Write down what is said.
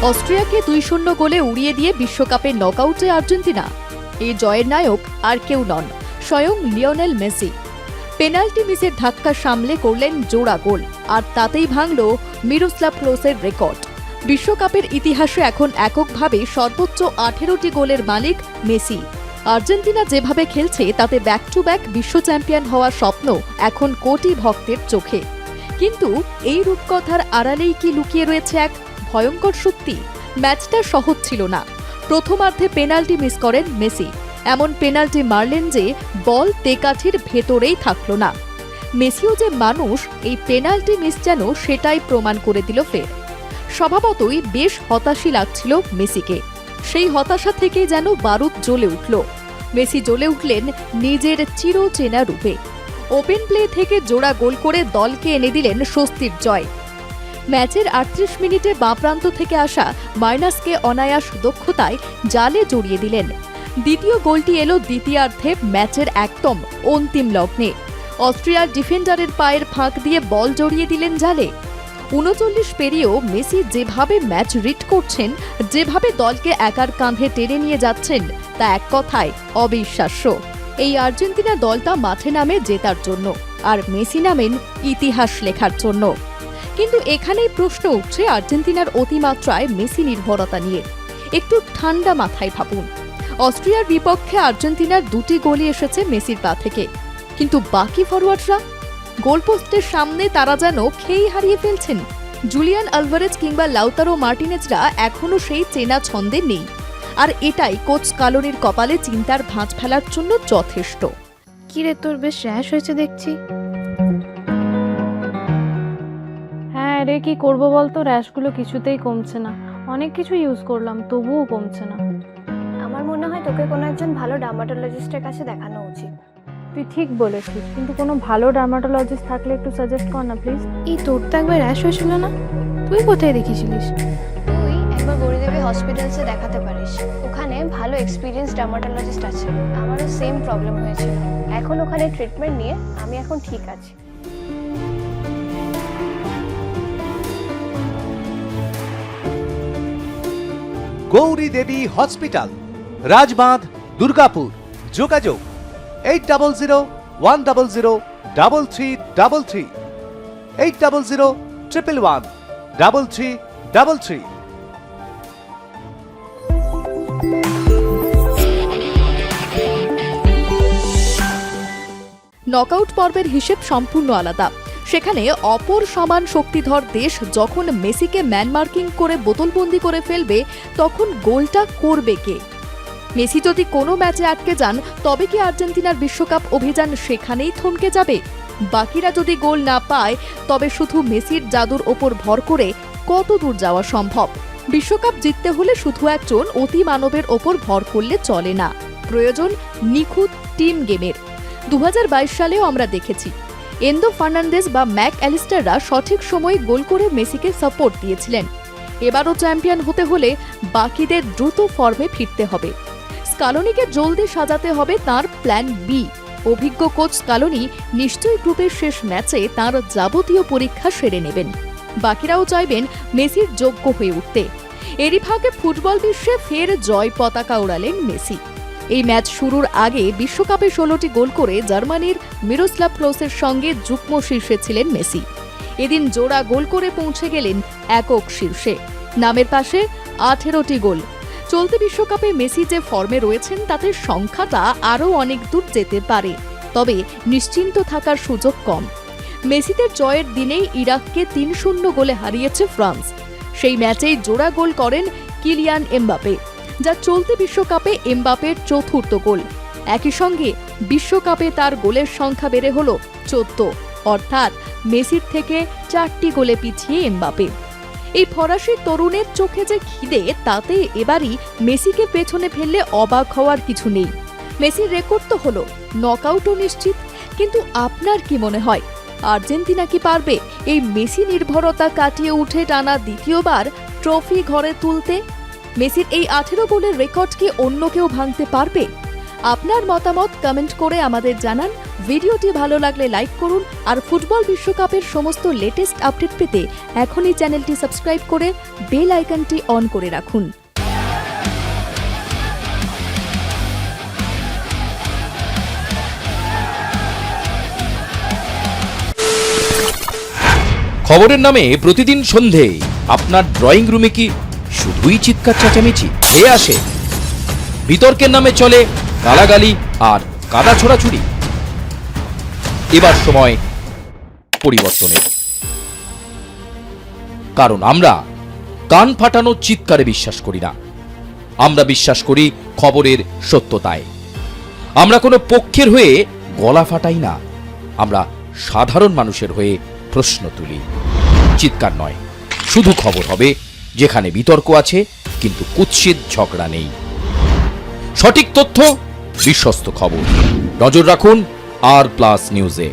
অস্ট্রিয়াকে 2-0 গোলে উড়িয়ে দিয়ে বিশ্বকাপে নকআউটে আর্জেন্টিনা। এই জয়ের নায়ক আর কেউ নন, স্বয়ং লিওনেল মেসি। পেনাল্টি মিসের ধাক্কা সামলে করলেন জোড়া গোল, আর তাতেই ভাঙল মিরোস্লাভ ক্লোসের রেকর্ড। বিশ্বকাপের ইতিহাসে এখন এককভাবে সর্বোচ্চ 18টি গোলের মালিক মেসি। আর্জেন্টিনা যেভাবে খেলছে তাতে ব্যাক টু ব্যাক বিশ্ব চ্যাম্পিয়ন হওয়ার স্বপ্ন এখন কোটি ভক্তের চোখে। কিন্তু এই রূপকথার আড়ালেই কি লুকিয়ে রয়েছে এক ভয়ঙ্কর সত্যি? ম্যাচটা সহজ ছিল না। প্রথমার্ধে পেনাল্টি মিস করেন মেসি, এমন পেনাল্টি মারলেন যে বল তেকাঠির ভেতরেই থাকল না। মেসিও যে মানুষ, এই পেনাল্টি মিস যেন সেটাই প্রমাণ করে দিল ফের। স্বভাবতই বেশ হতাশই লাগছিল মেসিকে। সেই হতাশা থেকে যেন বারুদ জ্বলে উঠল। মেসি জ্বলে উঠলেন নিজের চিরচেনা রূপে। ওপেন প্লে থেকে জোড়া গোল করে দলকে এনে দিলেন স্বস্তির জয়। ম্যাচের 38 মিনিটে বাঁ প্রান্ত থেকে আসা মাইনাসকে অনায়াস দক্ষতায় জালে জড়িয়ে দিলেন। দ্বিতীয় গোলটি এলো দ্বিতীয়ার্ধে ম্যাচের একদম অন্তিম লগ্নে। অস্ট্রিয়ার ডিফেন্ডারের পায়ের ফাঁক দিয়ে বল জড়িয়ে দিলেন জালে। 39 পেরিয়েও মেসি যেভাবে ম্যাচ রিড করছেন, যেভাবে দলকে একার কাঁধে টেনে নিয়ে যাচ্ছেন, তা এক কথায় অবিশ্বাস্য। এই আর্জেন্টিনা দলটা মাঠে নামে জেতার জন্য, আর মেসি নামেন ইতিহাস লেখার জন্য। কিন্তু এখানেই প্রশ্ন উঠছে আর্জেন্টিনার অতিমাত্রায় মেসি নির্ভরতা নিয়ে। একটু ঠান্ডা মাথায় ভাবুন। অস্ট্রিয়ার বিপক্ষে আর্জেন্টিনার 2টি গোলই এসেছে মেসির পা থেকে, কিন্তু বাকি ফরোয়ার্ডরা গোলপোস্টের সামনে তারা যেন খেই হারিয়ে ফেলছেন। জুলিয়ান আলভারেজ কিংবা লাউতারো মার্টিনেজরা এখনো সেই চেনা ছন্দে নেই, আর এটাই কোচ স্কালোনির কপালে চিন্তার ভাঁজ ফেলার জন্য যথেষ্ট। কি রে, তোর বেশ র্যাশ হয়েছে দেখছি। হ্যাঁ রে, কি করবো বলতো, র্যাশগুলো কিছুতেই কমছে না। অনেক কিছু ইউজ করলাম, তবুও কমছে না। আমার মনে হয় তোকে কোনো একজন ভালো ডার্মাটোলজিস্টের কাছে দেখানো উচিত। তুই ঠিক বলেছিস, কিন্তু কোনো ভালো ডার্মাটোলজিস্ট থাকলে একটু সাজেস্ট কর না প্লিজ। এই তোর তো একবার র্যাশ হয়েছিল না? তুই কোথায় দেখিয়েছিলিস? তুই একবার গৌরীদেবী হসপিটালসে দেখাতে পারিস। ওখানে ভালো এক্সপিরিয়েন্স ডার্মাটোলজিস্ট আছে। আমারও সেম প্রবলেম হয়েছিল। এখন ওখানে ট্রিটমেন্ট নিয়ে আমি এখন ঠিক আছি। গৌরী দেবী হসপিটাল, রাজবাঁধ, দুর্গাপুর। যোগাযোগ 8001003333, 8001113333। নকআউট পর্বের হিসেব সম্পূর্ণ আলাদা। সেখানে অপর সমান শক্তিধর দেশ যখন মেসিকে ম্যান মার্কিং করে বোতলবন্দি করে ফেলবে, তখন গোলটা করবে কে? মেসি যদি কোনো ম্যাচে আটকে যান, তবে কি আর্জেন্টিনার বিশ্বকাপ অভিযান সেখানেই থমকে যাবে? বাকিরা যদি গোল না পায়, তবে শুধু মেসির জাদুর ওপর ভর করে কত দূর যাওয়া সম্ভব? বিশ্বকাপ জিততে হলে শুধু একজন অতি মানবের ওপর ভর করলে চলে না, প্রয়োজন নিখুঁত টিম গেমের। 2022 সালেও আমরা দেখেছি এন্দো ফার্নান্দেজ বা ম্যাক অ্যালিস্টাররা সঠিক সময়ে গোল করে মেসিকে সাপোর্ট দিয়েছিলেন। এবারও চ্যাম্পিয়ন হতে হলে বাকিদের দ্রুত ফর্মে ফিরতে হবে। স্কালোনিকে জলদি সাজাতে হবে তার প্ল্যান বি। অভিজ্ঞ কোচ স্কালোনি নিশ্চয়ই গ্রুপের শেষ ম্যাচে তার যাবতীয় পরীক্ষা সেরে নেবেন। বাকিরাও চাইবেন মেসির যোগ্য হয়ে উঠতে। এরই ফাঁকে ফুটবল বিশ্বে ফের জয় পতাকা ওড়ালেন মেসি। এই ম্যাচ শুরুর আগে বিশ্বকাপে 16টি গোল করে জার্মানির মিরোস্লাভ ক্লোসের সঙ্গে যুগ্ম শীর্ষে ছিলেন মেসি। এদিন জোড়া গোল করে পৌঁছে গেলেন একক শীর্ষে, নামের পাশে 18টি গোল। চলতি বিশ্বকাপে মেসি যে ফর্মে রয়েছেন তাতে সংখ্যাটা আরও অনেক দূর যেতে পারে, তবে নিশ্চিন্ত থাকার সুযোগ কম। মেসিদের জয়ের দিনেই ইরাককে 3-0 গোলে হারিয়েছে ফ্রান্স। সেই ম্যাচেই জোড়া গোল করেন কিলিয়ান এমবাপে, যা চলতি বিশ্বকাপে এমবাপের 4র্থ গোল। একই সঙ্গে বিশ্বকাপে তার গোলের সংখ্যা বেড়ে হল 14, অর্থাৎ মেসির থেকে 4টি গোলে পিছিয়ে এমবাপে। এই ফরাসি তরুণের চোখে যে খিদে, তাতে এবারই মেসিকে পেছনে ফেললে অবাক হওয়ার কিছু নেই। মেসির রেকর্ড তো হলো, নকআউটও নিশ্চিত। কিন্তু আপনার কি মনে হয়, আর্জেন্টিনা কি পারবে এই মেসি নির্ভরতা কাটিয়ে উঠে টানা দ্বিতীয়বার ট্রফি ঘরে তুলতে? মেসির এই 18 গোলের রেকর্ড কি অন্য কেউ ভাঙতে পারবে? আপনার মতামত কমেন্ট করে আমাদের জানান। ভিডিওটি ভালো লাগলে লাইক করুন আর ফুটবল বিশ্বকাপের সমস্ত লেটেস্ট আপডেট পেতে এখনই চ্যানেলটি সাবস্ক্রাইব করে বেল আইকনটি অন করে রাখুন। খবরের নামে প্রতিদিন সন্ধে আপনার ড্রয়িং রুমে কি শুধুই চিৎকার চেঁচামেচি খেয়ে আসে? বিতর্কের নামে চলে গালাগালি আর কাদা ছোড়াছুড়ি। এবার সময় পরিবর্তনের, কারণ আমরা কান ফাটানো চিৎকারে বিশ্বাস করি না। আমরা বিশ্বাস করি খবরের সত্যতায়। আমরা কোনো পক্ষের হয়ে গলা ফাটাই না, আমরা সাধারণ মানুষের হয়ে প্রশ্ন তুলি। চিৎকার নয়, শুধু খবর হবে যেখানে বিতর্ক আছে কিন্তু কুৎসিত ঝগড়া নেই। সঠিক তথ্য, বিশ্বস্ত খবর। নজর রাখুন আর প্লাস নিউজে।